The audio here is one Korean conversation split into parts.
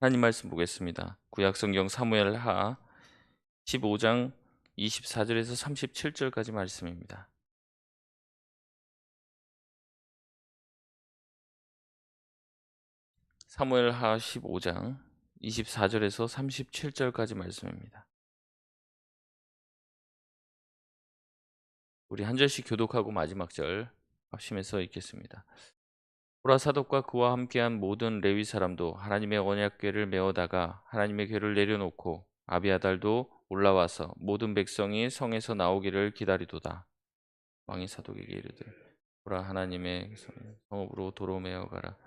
하나님 말씀 보겠습니다. 구약성경 사무엘하 15장 24절에서 37절까지 말씀입니다. 사무엘하 15장 24절에서 37절까지 말씀입니다. 우리 한 절씩 교독하고 마지막 절 합심해서 읽겠습니다. 보라, 사독과 그와 함께한 모든 레위 사람도 하나님의 언약궤를 메어다가 하나님의 궤를 내려놓고 아비아달도 올라와서 모든 백성이 성에서 나오기를 기다리도다. 왕이 사독에게 이르되, 보라, 하나님의 성읍으로 도로 메어가라.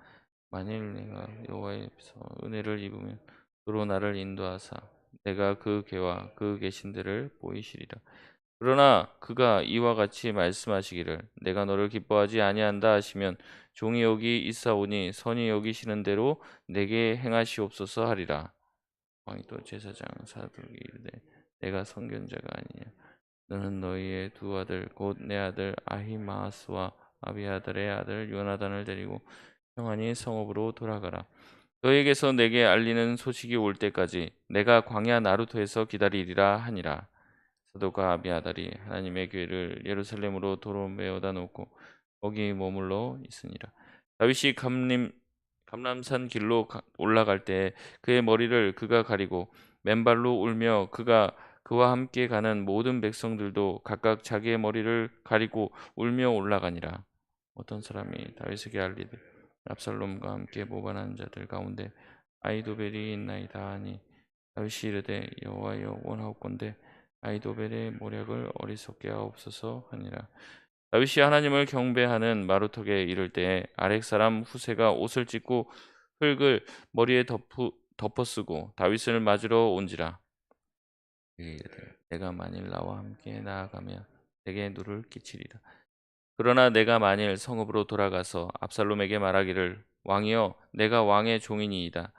만일 내가 여호와의 앞에서 은혜를 입으면 도로 나를 인도하사 내가 그 궤와 그 계신들을 보이시리라. 그러나 그가 이와 같이 말씀하시기를, 내가 너를 기뻐하지 아니한다 하시면 종이 여기 있사오니 선이 여기시는 대로 내게 행하시옵소서 하리라. 왕이 또 제사장 사독에게 이르되, 내가 선견자가 아니냐. 너는 너희의 두 아들 곧 내 아들 아히마아스와 아비아달의 아들 요나단을 데리고 평안히 성읍으로 돌아가라. 너에게서 내게 알리는 소식이 올 때까지 내가 광야 나루토에서 기다리리라 하니라. 사도가 아비아달이 하나님의 궤를 예루살렘으로 도로 메어다 놓고 거기 머물러 있으니라. 다윗이 감람산 길로 올라갈 때 그의 머리를 그가 가리고 맨발로 울며 그와 함께 가는 모든 백성들도 각각 자기의 머리를 가리고 울며 올라가니라. 어떤 사람이 다윗에게 알리되, 압살롬과 함께 모반한 자들 가운데 아히도벨이 있나이다 하니, 다윗이 이르되, 여호와여 원하옵건대 아히도벨의 모략을 어리석게 하옵소서 하니라. 다윗이 하나님을 경배하는 마루턱에 이를 때에 아렉 사람 후세가 옷을 찢고 흙을 머리에 덮어쓰고 다윗을 맞으러 온지라. 그에게 이르되, 내가 만일 나와 함께 나아가면 내게 누를 끼치리라. 그러나 내가 만일 성읍으로 돌아가서 압살롬에게 말하기를, 왕이여, 내가 왕의 종이니이다.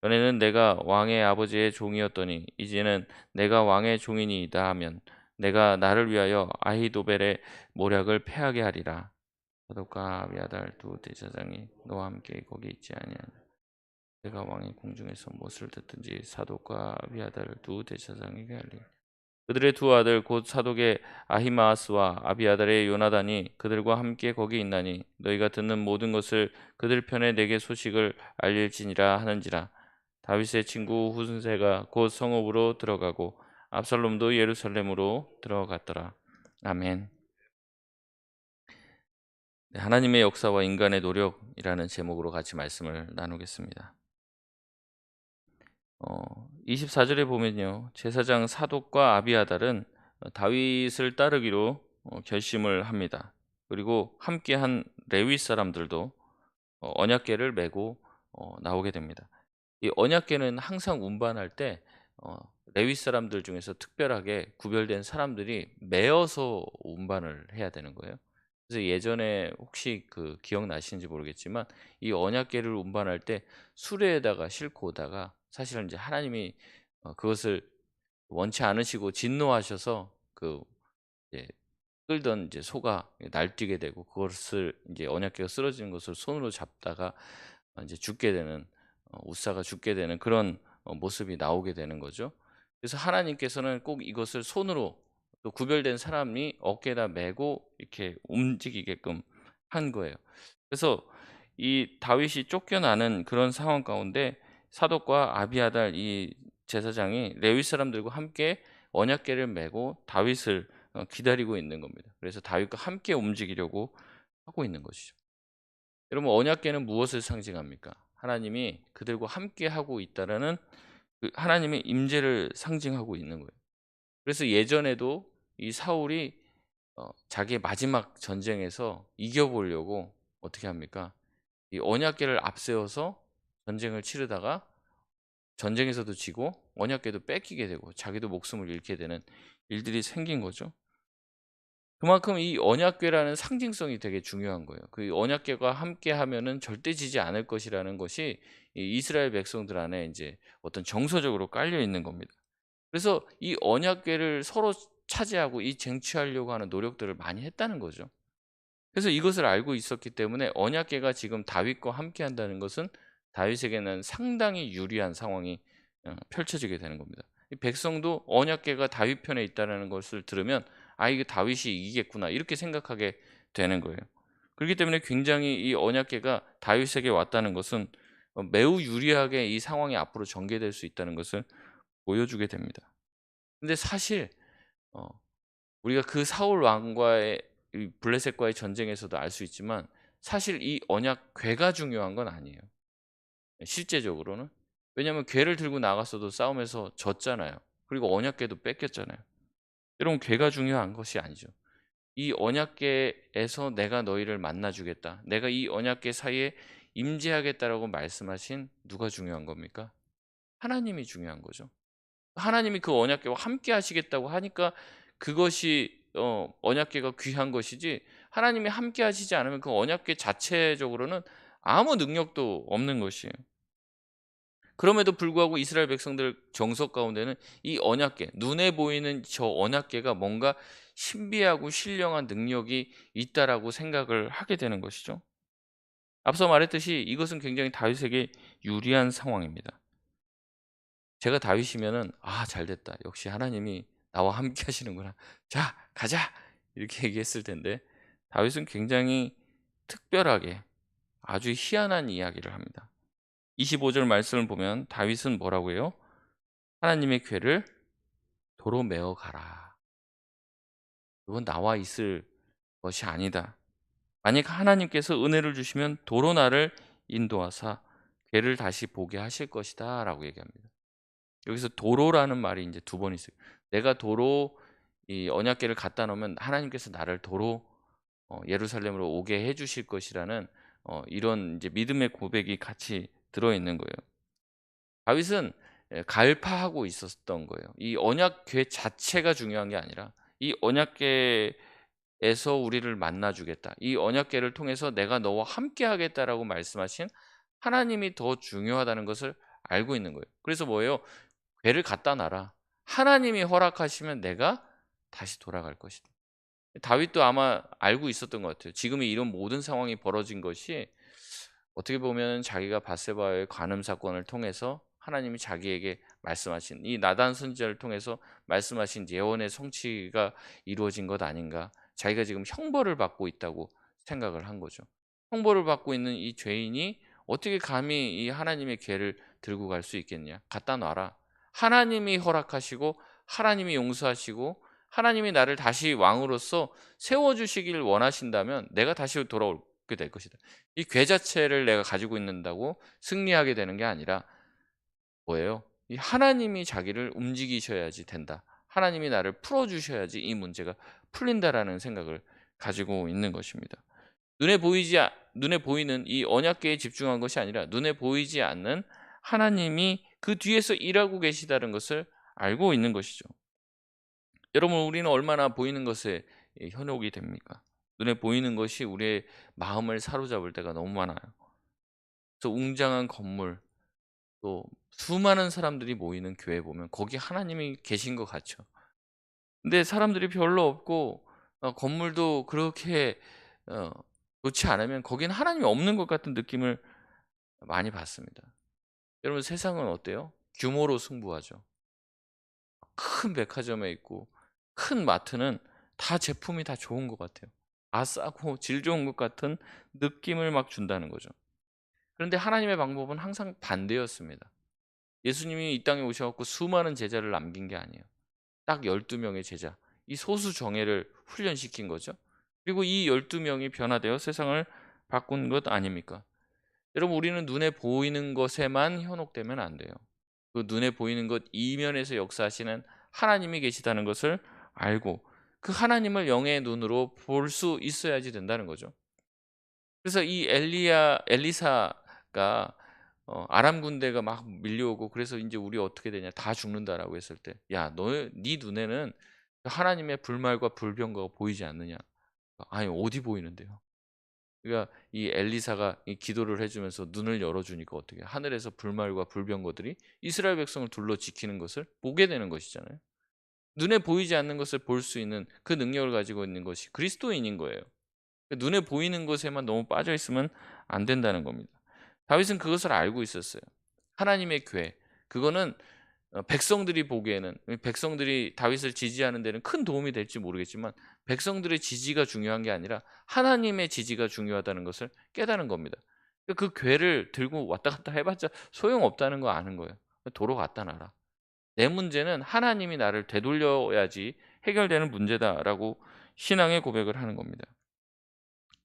전에는 내가 왕의 아버지의 종이었더니 이제는 내가 왕의 종이니이다 하면 내가 나를 위하여 아히도벨의 모략을 패하게 하리라. 사독과 아비아달 두 대제사장이 너와 함께 거기 있지 아니하냐. 내가 왕의 궁중에서 무엇을 듣든지 사독과 아비아달 두 대제사장에게 알리라. 그들의 두 아들 곧 사독의 아히마아스와 아비아달의 요나단이 그들과 함께 거기 있나니 너희가 듣는 모든 것을 그들 편에 내게 소식을 알릴지니라 하는지라. 다윗의 친구 후순세가 곧 성읍으로 들어가고 압살롬도 예루살렘으로 들어갔더라. 아멘. 네, 하나님의 역사와 인간의 노력이라는 제목으로 같이 말씀을 나누겠습니다. 24절에 보면요, 제사장 사독과 아비아달은 다윗을 따르기로 결심을 합니다. 그리고 함께한 레위 사람들도 언약궤를 메고 나오게 됩니다. 이 언약궤는 항상 운반할 때 레위 사람들 중에서 특별하게 구별된 사람들이 메어서 운반을 해야 되는 거예요. 그래서 예전에 혹시 그 기억나시는지 모르겠지만 이 언약궤를 운반할 때 수레에다가 싣고 오다가 사실은 이제 하나님이 그것을 원치 않으시고 진노하셔서 그 이제 끌던 이제 소가 날뛰게 되고 그것을 이제 언약궤가 쓰러지는 것을 손으로 잡다가 이제 죽게 되는 웃사가 죽게 되는 그런 모습이 나오게 되는 거죠. 그래서 하나님께서는 꼭 이것을 손으로 또 구별된 사람이 어깨에다 메고 이렇게 움직이게끔 한 거예요. 그래서 이 다윗이 쫓겨나는 그런 상황 가운데 사독과 아비아달 이 제사장이 레위 사람들과 함께 언약궤를 메고 다윗을 기다리고 있는 겁니다. 그래서 다윗과 함께 움직이려고 하고 있는 것이죠. 여러분, 언약궤는 무엇을 상징합니까? 하나님이 그들과 함께 하고 있다라는 그 하나님의 임재를 상징하고 있는 거예요. 그래서 예전에도 이 사울이 자기의 마지막 전쟁에서 이겨보려고 어떻게 합니까? 이 언약궤를 앞세워서 전쟁을 치르다가 전쟁에서도 지고 언약궤도 뺏기게 되고 자기도 목숨을 잃게 되는 일들이 생긴 거죠. 그만큼 이 언약궤라는 상징성이 되게 중요한 거예요. 그 언약궤가 함께 하면은 절대 지지 않을 것이라는 것이 이 이스라엘 백성들 안에 이제 어떤 정서적으로 깔려 있는 겁니다. 그래서 이 언약궤를 서로 차지하고 이 쟁취하려고 하는 노력들을 많이 했다는 거죠. 그래서 이것을 알고 있었기 때문에 언약궤가 지금 다윗과 함께 한다는 것은 다윗에게는 상당히 유리한 상황이 펼쳐지게 되는 겁니다. 이 백성도 언약궤가 다윗 편에 있다는 것을 들으면 이게 다윗이 이기겠구나 이렇게 생각하게 되는 거예요. 그렇기 때문에 굉장히 이 언약궤가 다윗에게 왔다는 것은 매우 유리하게 이 상황이 앞으로 전개될 수 있다는 것을 보여주게 됩니다. 근데 사실 어 우리가 그 사울 왕과의 이 블레셋과의 전쟁에서도 알 수 있지만 사실 이 언약궤가 중요한 건 아니에요. 실제적으로는. 왜냐하면 궤를 들고 나갔어도 싸움에서 졌잖아요. 그리고 언약궤도 뺏겼잖아요. 여러분 궤가 중요한 것이 아니죠. 이 언약궤에서 내가 너희를 만나 주겠다. 내가 이 언약궤 사이에 임재하겠다라고 말씀하신 누가 중요한 겁니까? 하나님이 중요한 거죠. 하나님이 그 언약궤와 함께 하시겠다고 하니까 그것이 언약궤가 귀한 것이지 하나님이 함께 하시지 않으면 그 언약궤 자체적으로는 아무 능력도 없는 것이에요. 그럼에도 불구하고 이스라엘 백성들 정석 가운데는 이 언약궤, 눈에 보이는 저 언약궤가 뭔가 신비하고 신령한 능력이 있다라고 생각을 하게 되는 것이죠. 앞서 말했듯이 이것은 굉장히 다윗에게 유리한 상황입니다. 제가 다윗이면은 '아 잘됐다. 역시 하나님이 나와 함께 하시는구나. 자 가자.' 이렇게 얘기했을 텐데 다윗은 굉장히 특별하게 아주 희한한 이야기를 합니다. 25절 말씀을 보면 다윗은 뭐라고 해요? "하나님의 궤를 도로 메어 가라. 그건 나와 있을 것이 아니다. 만약 하나님께서 은혜를 주시면 도로 나를 인도하사 궤를 다시 보게 하실 것이다."라고 얘기합니다. 여기서 도로라는 말이 이제 두 번 있어요. 내가 도로 이 언약궤를 갖다 놓으면 하나님께서 나를 도로 예루살렘으로 오게 해 주실 것이라는 이런 이제 믿음의 고백이 같이 들어 있는 거예요. 다윗은 갈파하고 있었던 거예요. 이 언약궤 자체가 중요한 게 아니라 이 언약궤에서 우리를 만나 주겠다. 이 언약궤를 통해서 내가 너와 함께 하겠다라고 말씀하신 하나님이 더 중요하다는 것을 알고 있는 거예요. 그래서 뭐예요? 궤를 갖다 놔라. 하나님이 허락하시면 내가 다시 돌아갈 것이다. 다윗도 아마 알고 있었던 것 같아요. 지금 이런 모든 상황이 벌어진 것이 어떻게 보면 자기가 밧세바의 간음 사건을 통해서 하나님이 자기에게 말씀하신 이 나단 선지자를 통해서 말씀하신 예언의 성취가 이루어진 것 아닌가. 자기가 지금 형벌을 받고 있다고 생각을 한 거죠. 형벌을 받고 있는 이 죄인이 어떻게 감히 이 하나님의 궤를 들고 갈 수 있겠냐. 갖다 놔라. 하나님이 허락하시고 하나님이 용서하시고 하나님이 나를 다시 왕으로서 세워주시길 원하신다면 내가 다시 돌아오게 될 것이다. 이 궤 자체를 내가 가지고 있는다고 승리하게 되는 게 아니라 뭐예요? 이 하나님이 자기를 움직이셔야지 된다. 하나님이 나를 풀어주셔야지 이 문제가 풀린다라는 생각을 가지고 있는 것입니다. 눈에 보이는 이 언약궤에 집중한 것이 아니라 눈에 보이지 않는 하나님이 그 뒤에서 일하고 계시다는 것을 알고 있는 것이죠. 여러분 우리는 얼마나 보이는 것에 현혹이 됩니까? 눈에 보이는 것이 우리의 마음을 사로잡을 때가 너무 많아요. 그래서 웅장한 건물 또 수많은 사람들이 모이는 교회 보면 거기 하나님이 계신 것 같죠. 근데 사람들이 별로 없고 건물도 그렇게 어 좋지 않으면 거기는 하나님이 없는 것 같은 느낌을 많이 받습니다. 여러분 세상은 어때요? 규모로 승부하죠. 큰 백화점에 있고 큰 마트는 다 제품이 다 좋은 것 같아요. 싸고 질 좋은 것 같은 느낌을 막 준다는 거죠. 그런데 하나님의 방법은 항상 반대였습니다. 예수님이 이 땅에 오셔 갖고 수많은 제자를 남긴 게 아니에요. 딱 12 명의 제자. 이 소수 정예를 훈련시킨 거죠. 그리고 이 12 명이 변화되어 세상을 바꾼 것 아닙니까? 여러분 우리는 눈에 보이는 것에만 현혹되면 안 돼요. 그 눈에 보이는 것 이면에서 역사하시는 하나님이 계시다는 것을 알고 그 하나님을 영의 눈으로 볼 수 있어야지 된다는 거죠. 그래서 이 엘리사가 아람 군대가 막 밀려오고 그래서 인제 "우리 어떻게 되냐. 다 죽는다."라고 했을 때 "야 네 눈에는 하나님의 불말과 불병거가 보이지 않느냐." "아니 어디 보이는데요?" 그러니까 이 엘리사가 이 기도를 해 주면서 눈을 열어 주니까 어떻게 하늘에서 불말과 불병거들이 이스라엘 백성을 둘러 지키는 것을 보게 되는 것이잖아요. 눈에 보이지 않는 것을 볼 수 있는 그 능력을 가지고 있는 것이 그리스도인인 거예요. 눈에 보이는 것에만 너무 빠져 있으면 안 된다는 겁니다. 다윗은 그것을 알고 있었어요. 하나님의 궤, 그거는 백성들이 보기에는, 백성들이 다윗을 지지하는 데는 큰 도움이 될지 모르겠지만 백성들의 지지가 중요한 게 아니라 하나님의 지지가 중요하다는 것을 깨달은 겁니다. 그 궤를 들고 왔다 갔다 해봤자 소용없다는 거 아는 거예요. 도로 갖다 놔라. 내 문제는 하나님이 나를 되돌려야지 해결되는 문제다라고 신앙의 고백을 하는 겁니다.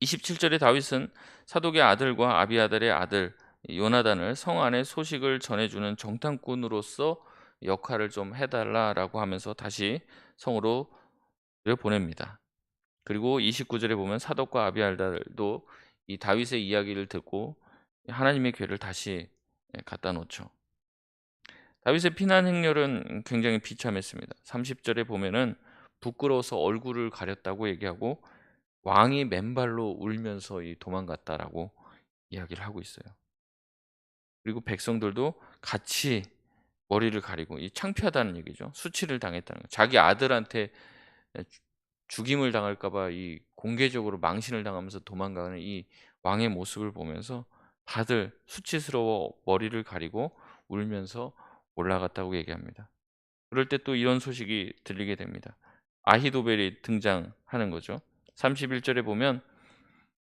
27절에 다윗은 사독의 아들과 아비아달의 아들 요나단을 성 안에 소식을 전해주는 정탐꾼으로서 역할을 좀 해달라라고 하면서 다시 성으로 보냅니다. 그리고 29절에 보면 사독과 아비아달도 이 다윗의 이야기를 듣고 하나님의 궤를 다시 갖다 놓죠. 다윗의 피난 행렬은 굉장히 비참했습니다. 30절에 보면은 부끄러워서 얼굴을 가렸다고 얘기하고 왕이 맨발로 울면서 도망갔다라고 이야기를 하고 있어요. 그리고 백성들도 같이 머리를 가리고, 이 창피하다는 얘기죠. 수치를 당했다는 거. 자기 아들한테 죽임을 당할까 봐 이 공개적으로 망신을 당하면서 도망가는 이 왕의 모습을 보면서 다들 수치스러워 머리를 가리고 울면서 올라갔다고 얘기합니다. 그럴 때 또 이런 소식이 들리게 됩니다. 아히도벨이 등장하는 거죠. 31절에 보면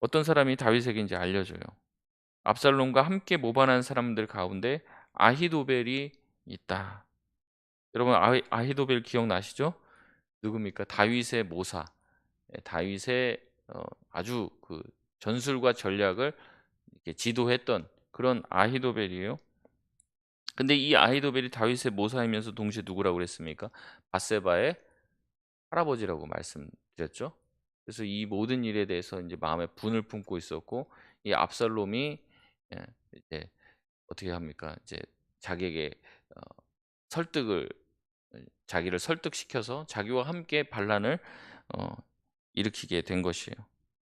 어떤 사람이 다윗에게 이제 알려줘요. 압살롬과 함께 모반한 사람들 가운데 아히도벨이 있다. 여러분, 아히도벨 기억나시죠? 누굽니까? 다윗의 모사. 다윗의 아주 그 전술과 전략을 이렇게 지도했던 그런 아히도벨이에요. 근데 이 아히도벨이 다윗의 모사이면서 동시에 누구라고 그랬습니까? 바세바의 할아버지라고 말씀드렸죠. 그래서 이 모든 일에 대해서 이제 마음에 분을 품고 있었고, 이 압살롬이 이제 어떻게 합니까? 이제 자기에게 어, 설득을 자기를 설득시켜서 자기와 함께 반란을 어, 일으키게 된 것이에요.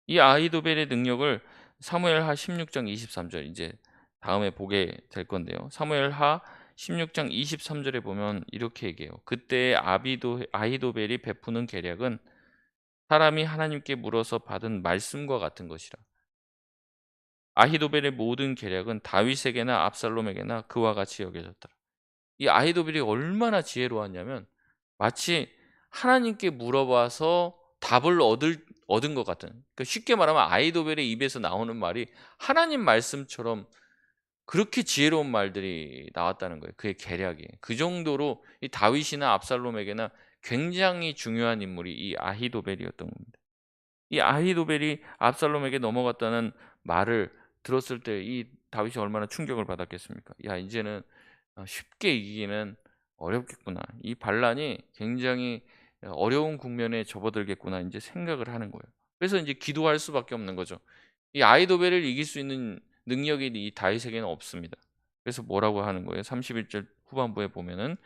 이 아히도벨의 능력을 사무엘하 16장 23절, 이제 다음에 보게 될 건데요. 사무엘하 16장 23절에 보면 이렇게 얘기해요. 그때 아히도벨이 베푸는 계략은 사람이 하나님께 물어서 받은 말씀과 같은 것이라. 아히도벨의 모든 계략은 다윗에게나 압살롬에게나 그와 같이 여겨졌더라. 이 아히도벨이 얼마나 지혜로웠냐면 마치 하나님께 물어봐서 답을 얻은 것 같은, 그러니까 쉽게 말하면 아히도벨의 입에서 나오는 말이 하나님 말씀처럼 그렇게 지혜로운 말들이 나왔다는 거예요. 그의 계략이. 그 정도로 이 다윗이나 압살롬에게나 굉장히 중요한 인물이 이 아히도벨이었던 겁니다. 이 아히도벨이 압살롬에게 넘어갔다는 말을 들었을 때 이 다윗이 얼마나 충격을 받았겠습니까? 야, 이제는 쉽게 이기기는 어렵겠구나. 이 반란이 굉장히 어려운 국면에 접어들겠구나 이제 생각을 하는 거예요. 그래서 이제 기도할 수밖에 없는 거죠. 이 아히도벨을 이길 수 있는 능력이 이 다윗에게는 없습니다. 그래서 뭐라고 하는 거예요? 31절 후반부에 보면은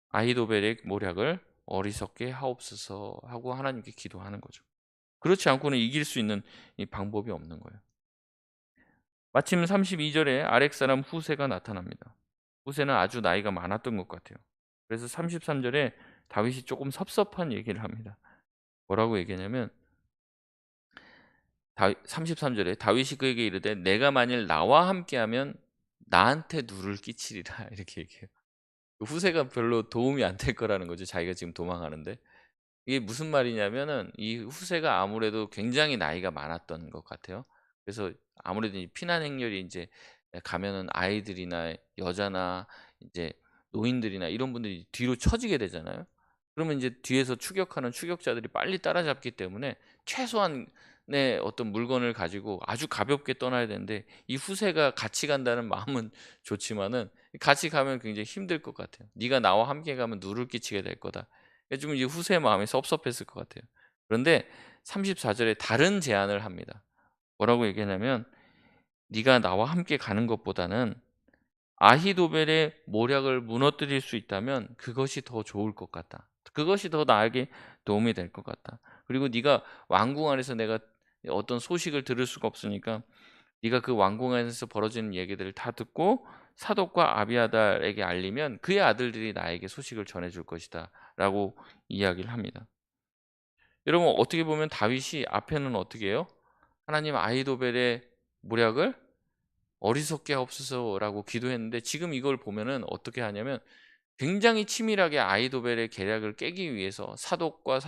아히도벨의 모략을 어리석게 하옵소서 하고 하나님께 기도하는 거죠. 그렇지 않고는 이길 수 있는 이 방법이 없는 거예요. 마침 32절에 아렉 사람 후세가 나타납니다. 후세는 아주 나이가 많았던 것 같아요. 그래서 33절에 다윗이 조금 섭섭한 얘기를 합니다. 뭐라고 얘기하냐면 33절에 다윗이 그에게 이르되 내가 만일 나와 함께하면 나한테 누를 끼치리라 이렇게 얘기해요. 후세가 별로 도움이 안 될 거라는 거죠. 자기가 지금 도망하는데. 이게 무슨 말이냐면은 이 후세가 아무래도 굉장히 나이가 많았던 것 같아요. 그래서 아무래도 이 피난 행렬이 인제 가면은 아이들이나 여자나 이제 노인들이나 이런 분들이 뒤로 처지게 되잖아요. 그러면 인제 뒤에서 추격하는 추격자들이 빨리 따라잡기 때문에 최소한의 어떤 물건을 가지고 아주 가볍게 떠나야 되는데, 이 후세가 같이 간다는 마음은 좋지만은 같이 가면 굉장히 힘들 것 같아요. "네가 나와 함께 가면 누를 끼치게 될 거다." 좀 이제 후세의 마음이 섭섭했을 것 같아요. 그런데 34절에 다른 제안을 합니다. 뭐라고 얘기하냐면 "네가 나와 함께 가는 것보다는 아히도벨의 모략을 무너뜨릴 수 있다면 그것이 더 좋을 것 같다. 그것이 더 나에게 도움이 될 것 같다. 그리고 네가 왕궁 안에서 내가 어떤 소식을 들을 수가 없으니까 네가 그 왕궁 안에서 벌어지는 얘기들을 다 듣고 사독과 아비아달에게 알리면 그의 아들들이 나에게 소식을 전해줄 것이다."라고 이야기를 합니다. 여러분, 어떻게 보면 다윗이 앞에는 어떻게 해요? 하나님 아히도벨의 모략을 어리석게 하옵소서라고 기도했는데 지금 이걸 보면은 어떻게 하냐면 굉장히 치밀하게 아이도벨의 계략을 깨기 위해서 사독과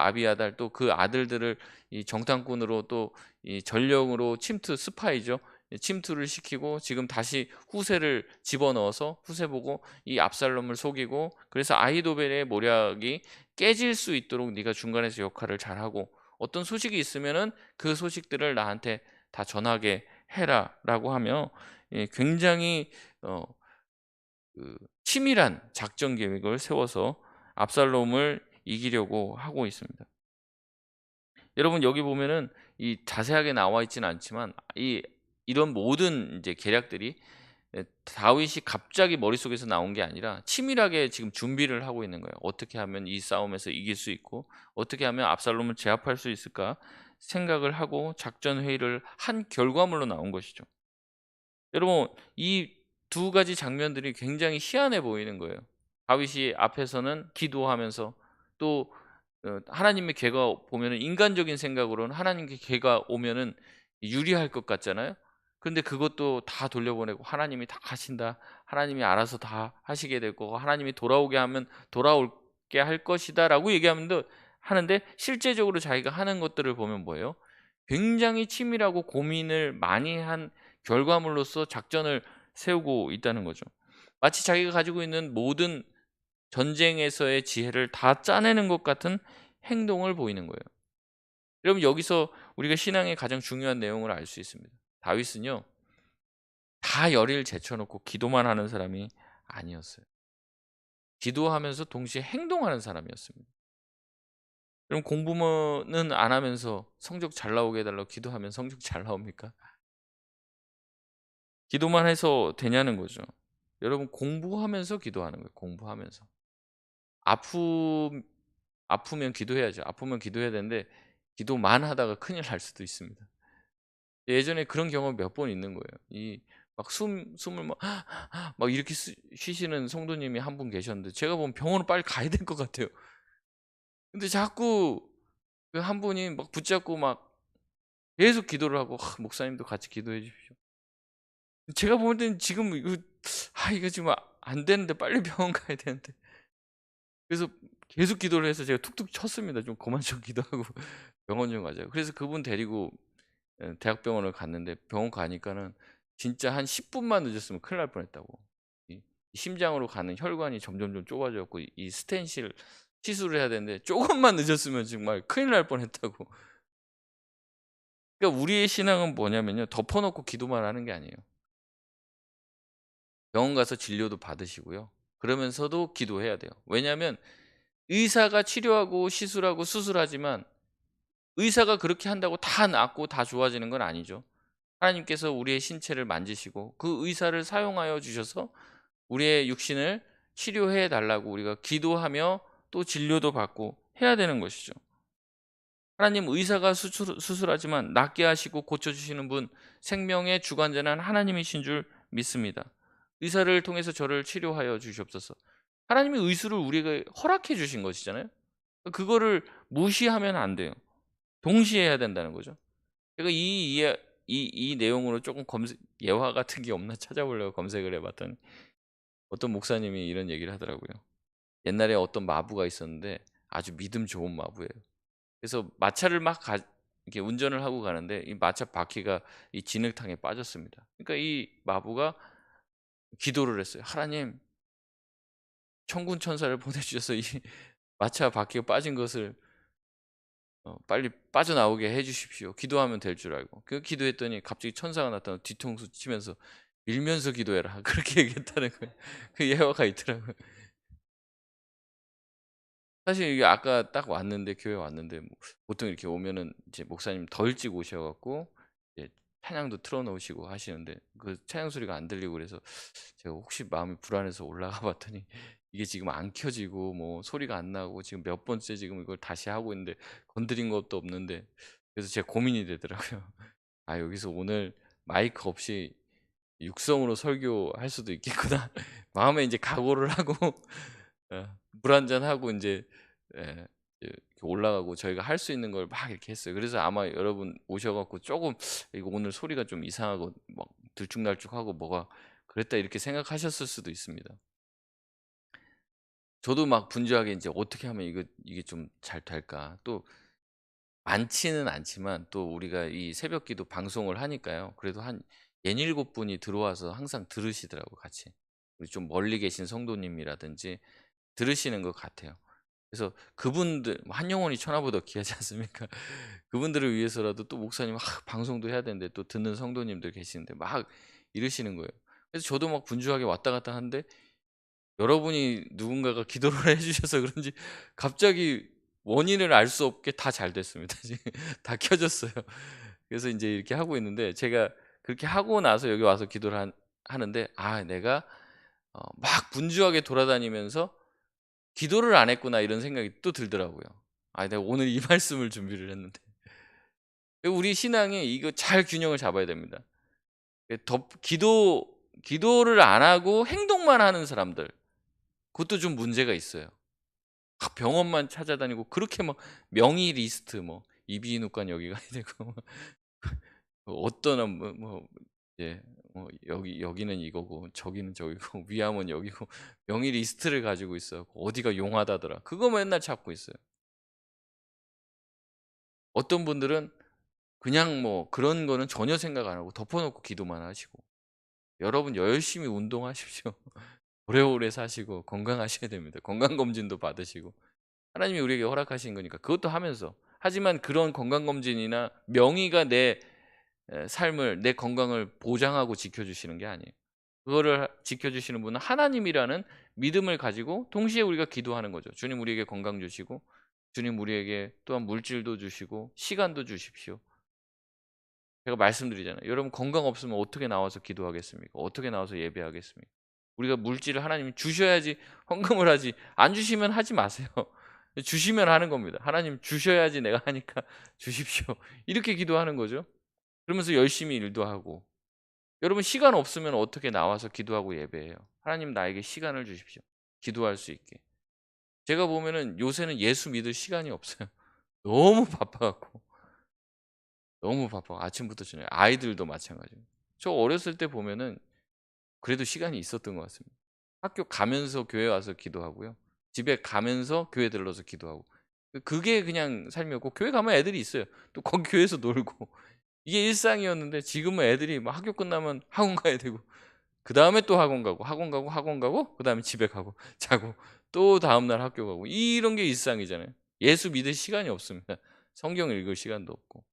아비아달 또 그 아들들을 이 정탐꾼으로 또 이 전령으로 스파이죠. 침투를 시키고 지금 다시 후세를 집어넣어서 후세 보고 이 압살롬을 속이고 그래서 아이도벨의 모략이 깨질 수 있도록 네가 중간에서 역할을 잘하고 어떤 소식이 있으면은 그 소식들을 나한테 다 전하게 해라라고 하며 굉장히 어 치밀한 작전 계획을 세워서 압살롬을 이기려고 하고 있습니다. 여러분 여기 보면은 이 자세하게 나와 있지는 않지만 이런 모든 이제 계략들이 다윗이 갑자기 머릿속에서 나온 게 아니라 치밀하게 지금 준비를 하고 있는 거예요. 어떻게 하면 이 싸움에서 이길 수 있고 어떻게 하면 압살롬을 제압할 수 있을까 생각을 하고 작전 회의를 한 결과물로 나온 것이죠. 여러분 이 두 가지 장면들이 굉장히 희한해 보이는 거예요. 다윗이 앞에서는 기도하면서 또 하나님의 괴가 보면은 인간적인 생각으로는 하나님께 괴가 오면은 유리할 것 같잖아요. 그런데 그것도 다 돌려보내고 하나님이 다 하신다. 하나님이 알아서 다 하시게 될 거고 하나님이 돌아오게 하면 돌아올게 할 것이다라고 하는데 실제적으로 자기가 하는 것들을 보면 뭐예요? 굉장히 치밀하고 고민을 많이 한 결과물로서 작전을 세우고 있다는 거죠. 마치 자기가 가지고 있는 모든 전쟁에서의 지혜를 다 짜내는 것 같은 행동을 보이는 거예요. 여러분 여기서 우리가 신앙의 가장 중요한 내용을 알 수 있습니다. 다윗은요. 다 열의를 제쳐놓고 기도만 하는 사람이 아니었어요. 기도하면서 동시에 행동하는 사람이었습니다. 여러분 공부는 안 하면서 성적 잘 나오게 해달라고 기도하면 성적 잘 나옵니까? 기도만 해서 되냐는 거죠. 여러분 공부하면서 기도하는 거예요. 공부하면서. 아픔 아프면 기도해야죠. 아프면 기도해야 되는데 기도만 하다가 큰일 날 수도 있습니다. 예전에 그런 경험 몇 번 있는 거예요. 이 막 숨을 막 이렇게 쉬시는 성도님이 한 분 계셨는데 제가 보면 병원을 빨리 가야 될 것 같아요. 근데 자꾸 그 한 분이 막 붙잡고 막 계속 기도를 하고 목사님도 같이 기도해 주십시오. 제가 볼 때는 지금 이거 지금 안 되는데 빨리 병원 가야 되는데. 그래서 계속 기도를 해서 제가 툭툭 쳤습니다. 좀 그만 좀 기도하고 병원 좀 가자고. 그래서 그분 데리고 대학병원을 갔는데 병원 가니까는 진짜 한 10 분만 늦었으면 큰일 날 뻔했다고. 이 심장으로 가는 혈관이 점점점 좁아져 갖고 이 스텐실 시술을 해야 되는데 쪼금만 늦었으면 정말 큰일 날 뻔했다고. 그러니까 우리의 신앙은 뭐냐면요. 덮어 놓고 기도만 하는 게 아니에요. 병원 가서 진료도 받으시고요. 그러면서도 기도해야 돼요. 왜냐하면 의사가 치료하고 시술하고 수술하지만 의사가 그렇게 한다고 다 낫고 다 좋아지는 건 아니죠. 하나님께서 우리의 신체를 만지시고 그 의사를 사용하여 주셔서 우리의 육신을 치료해 달라고 우리가 기도하며 또 진료도 받고 해야 되는 것이죠. 하나님 의사가 수술하지만 낫게 하시고 고쳐주시는 분, 생명의 주관자는 하나님이신 줄 믿습니다. 의사를 통해서 저를 치료하여 주시옵소서. 하나님이 의술을 우리에게 허락해 주신 것이잖아요. 그거를 무시하면 안 돼요. 동시에 해야 된다는 거죠. 제가 이 내용으로 조금 예화 같은 게 없나 찾아보려고 검색을 해봤더니 어떤 목사님이 이런 얘기를 하더라고요. 옛날에 어떤 마부가 있었는데 아주 믿음 좋은 마부예요. 그래서 마차를 이렇게 운전을 하고 가는데 이 마차 바퀴가 이 진흙탕에 빠졌습니다. 그러니까 이 마부가 기도를 했어요. 하나님, 천군 천사를 보내주셔서 이 마차 바퀴가 빠진 것을 빨리 빠져나오게 해 주십시오. 기도하면 될 줄 알고. 그 기도했더니 갑자기 천사가 나타나 뒤통수 치면서 "밀면서 기도해라." 그렇게 얘기했다는 거예요. 그 예화가 있더라고요. 사실 이게 아까 딱 왔는데 교회 왔는데 보통 이렇게 오면은 이제 목사님 더 일찍 오셔 갖고 이제 찬양도 틀어 놓으시고 하시는데 그 찬양 소리가 안 들리고 그래서 제가 혹시 마음이 불안해서 올라가 봤더니 이게 지금 안 켜지고 뭐 소리가 안 나고 지금 몇 번째 지금 이걸 다시 하고 있는데 건드린 것도 없는데 그래서 제가 고민이 되더라고요. '아 여기서 오늘 마이크 없이 육성으로 설교할 수도 있겠구나.' 마음에 인제 각오를 하고 물 한 잔 하고 인제 예 이렇게 올라가고 저희가 할 수 있는 걸 막 이렇게 했어요. 그래서 아마 여러분 오셔 갖고 조금 '이거 오늘 소리가 좀 이상하고 막 들쭉날쭉하고 뭐가 그랬다.' 이렇게 생각하셨을 수도 있습니다. 저도 막 분주하게 인제 '어떻게 하면 이게 좀 잘 될까?' 또 많지는 않지만 또 우리가 이 새벽기도 방송을 하니까요. 그래도 한 6-7 분이 들어와서 항상 들으시더라고요 같이. 우리 좀 멀리 계신 성도님이라든지 들으시는 것 같아요. 그래서 그분들 뭐 한 영혼이 천하보다 귀하지 않습니까? 그분들을 위해서라도 또 목사님 방송도 해야 되는데 또 듣는 성도님들 계시는데 막 이러시는 거예요. 그래서 저도 막 분주하게 왔다 갔다 하는데 여러분이 누군가가 기도를 해 주셔서 그런지 갑자기 원인을 알 수 없게 다 잘 됐습니다. 지금 다 켜졌어요. 그래서 인제 이렇게 하고 있는데 제가 그렇게 하고 나서 여기 와서 기도를 하는데 '아 내가 막 분주하게 돌아다니면서 기도를 안 했구나.' 이런 생각이 또 들더라고요. '아 내가 오늘 이 말씀을 준비를 했는데.' 우리 신앙이 이거 잘 균형을 잡아야 됩니다. 기도를 안 하고 행동만 하는 사람들 그것도 좀 문제가 있어요. 병원만 찾아다니고 그렇게 막 명의 리스트 뭐 이비인후과는 여기 가야 되고 어떤 예 여기는 이거고 저기는 저기고 위암은 여기고 명의 리스트를 가지고 있어 갖고 어디가 용하다더라. 그거 맨날 찾고 있어요. 어떤 분들은 그냥 뭐 그런 거는 전혀 생각 안 하고 덮어 놓고 기도만 하시고 여러분 열심히 운동하십시오. 오래오래 사시고 건강하셔야 됩니다. 건강검진도 받으시고. 하나님이 우리에게 허락하신 거니까 그것도 하면서. 하지만 그런 건강검진이나 명의가 내 삶을 내 건강을 보장하고 지켜 주시는 게 아니에요. 그거를 지켜 주시는 분은 하나님이라는 믿음을 가지고 동시에 우리가 기도하는 거죠. 주님 우리에게 건강 주시고 주님 우리에게 또한 물질도 주시고 시간도 주십시오. 제가 말씀드리잖아요. 여러분 건강 없으면 어떻게 나와서 기도하겠습니까? 어떻게 나와서 예배하겠습니까? 우리가 물질을 하나님이 주셔야지 헌금을 하지 안 주시면 하지 마세요. 주시면 하는 겁니다. 하나님 주셔야지 내가 하니까 주십시오. 이렇게 기도하는 거죠. 그러면서 열심히 일도 하고. 여러분 시간 없으면 어떻게 나와서 기도하고 예배해요? 하나님 나에게 시간을 주십시오. 기도할 수 있게. 제가 보면은 요새는 예수 믿을 시간이 없어요. 너무 바빠 갖고. 너무 바빠. 아침부터 저녁. 아이들도 마찬가지고. 저 어렸을 때 보면은 그래도 시간이 있었던 것 같습니다. 학교 가면서 교회 와서 기도하고요. 집에 가면서 교회 들러서 기도하고. 그게 그냥 삶이었고 교회 가면 애들이 있어요. 또 거기 교회에서 놀고. 이게 일상이었는데 지금은 애들이 막 학교 끝나면 학원 가야 되고 그다음에 또 학원 가고 학원 가고 학원 가고 그다음에 집에 가고 자고 또 다음 날 학교 가고 이런 게 일상이잖아요. 예수 믿을 시간이 없습니다. 성경 읽을 시간도 없고.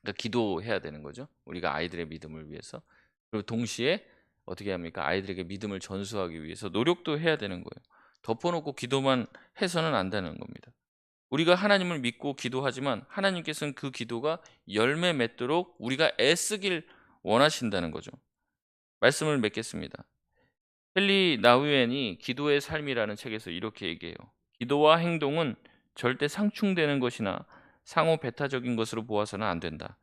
그러니까 기도해야 되는 거죠. 우리가 아이들의 믿음을 위해서. 그리고 동시에 어떻게 합니까? 아이들에게 믿음을 전수하기 위해서 노력도 해야 되는 거예요. 덮어 놓고 기도만 해서는 안 되는 겁니다. 우리가 하나님을 믿고 기도하지만 하나님께서는 그 기도가 열매 맺도록 우리가 애쓰길 원하신다는 거죠. 말씀을 맺겠습니다. 헨리 나우엔이 기도의 삶이라는 책에서 이렇게 얘기해요. 기도와 행동은 절대 상충되는 것이나 상호 배타적인 것으로 보아서는 안 된다.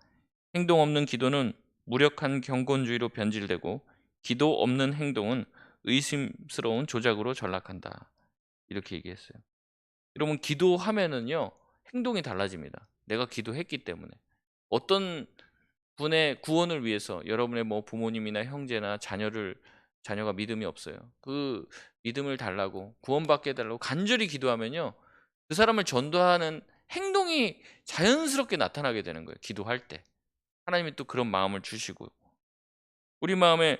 행동 없는 기도는 무력한 경건주의로 변질되고 기도 없는 행동은 의심스러운 조작으로 전락한다. 이렇게 얘기했어요. 여러분 기도하면은요. 행동이 달라집니다. 내가 기도했기 때문에. 어떤 분의 구원을 위해서 여러분의 뭐 부모님이나 형제나 자녀가 믿음이 없어요. 그 믿음을 달라고 구원받게 해 달라고 간절히 기도하면요. 그 사람을 전도하는 행동이 자연스럽게 나타나게 되는 거예요. 기도할 때. 하나님이 또 그런 마음을 주시고 우리 마음에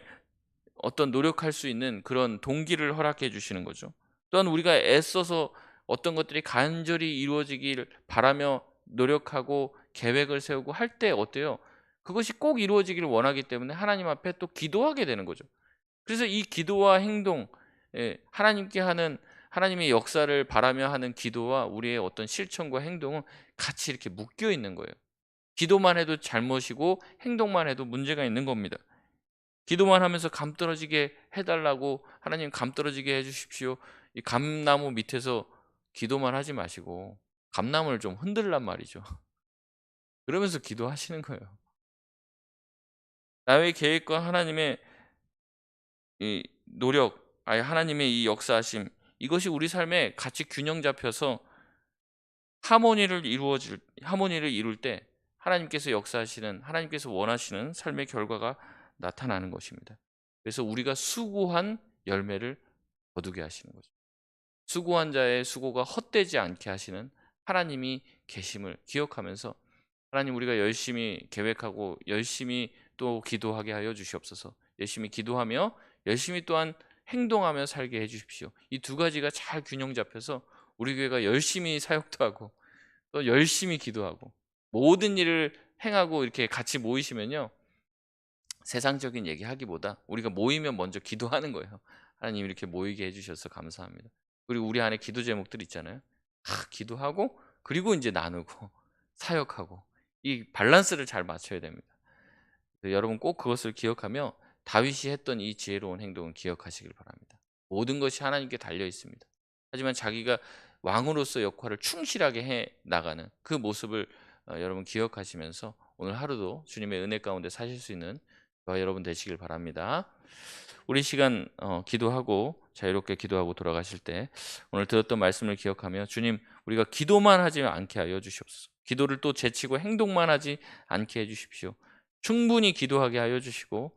어떤 노력할 수 있는 그런 동기를 허락해 주시는 거죠. 또한 우리가 애써서 어떤 것들이 간절히 이루어지길 바라며 노력하고 계획을 세우고 할 때 어때요? 그것이 꼭 이루어지기를 원하기 때문에 하나님 앞에 또 기도하게 되는 거죠. 그래서 이 기도와 행동, 하나님께 하는 하나님의 역사를 바라며 하는 기도와 우리의 어떤 실천과 행동은 같이 이렇게 묶여 있는 거예요. 기도만 해도 잘못이고 행동만 해도 문제가 있는 겁니다. 기도만 하면서 감 떨어지게 해달라고 하나님 감 떨어지게 해주십시오. 이 감나무 밑에서 기도만 하지 마시고 감나무를 좀 흔들란 말이죠. 그러면서 기도하시는 거예요. 나의 계획과 하나님의 이 노력, 아니 하나님의 이 역사하심 이것이 우리 삶에 같이 균형 잡혀서 하모니를 이룰 때 하나님께서 역사하시는, 하나님께서 원하시는 삶의 결과가 나타나는 것입니다. 그래서 우리가 수고한 열매를 거두게 하시는 거죠. 수고한 자의 수고가 헛되지 않게 하시는 하나님이 계심을 기억하면서, 하나님, 우리가 열심히 계획하고 열심히 또 기도하게 하여 주시옵소서. 열심히 기도하며 열심히 또한 행동하며 살게 해 주십시오. 이 두 가지가 잘 균형 잡혀서 우리 교회가 열심히 사역도 하고 또 열심히 기도하고 모든 일을 행하고 이렇게 같이 모이시면요, 세상적인 얘기하기보다 우리가 모이면 먼저 기도하는 거예요. 하나님, 이렇게 모이게 해주셔서 감사합니다. 그리고 우리 안에 기도 제목들 있잖아요. 기도하고 그리고 이제 나누고 사역하고, 이 밸런스를 잘 맞춰야 됩니다. 여러분 꼭 그것을 기억하며 다윗이 했던 이 지혜로운 행동을 기억하시길 바랍니다. 모든 것이 하나님께 달려 있습니다. 하지만 자기가 왕으로서 역할을 충실하게 해 나가는 그 모습을 여러분 기억하시면서 오늘 하루도 주님의 은혜 가운데 사실 수 있는 저와 여러분 되시길 바랍니다. 우리 시간 기도하고 자유롭게 기도하고 돌아가실 때 오늘 들었던 말씀을 기억하며, 주님, 우리가 기도만 하지 않게 하여 주시옵소서. 기도를 또 제치고 행동만 하지 않게 해 주십시오. 충분히 기도하게 하여 주시고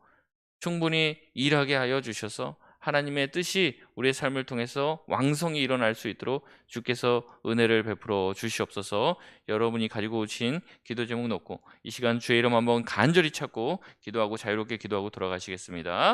충분히 일하게 하여 주셔서 하나님의 뜻이 우리의 삶을 통해서 왕성히 일어날 수 있도록 주께서 은혜를 베풀어 주시옵소서. 여러분이 가지고 오신 기도 제목 놓고 이 시간 주의 이름 한번 간절히 찾고 기도하고 자유롭게 기도하고 돌아가시겠습니다.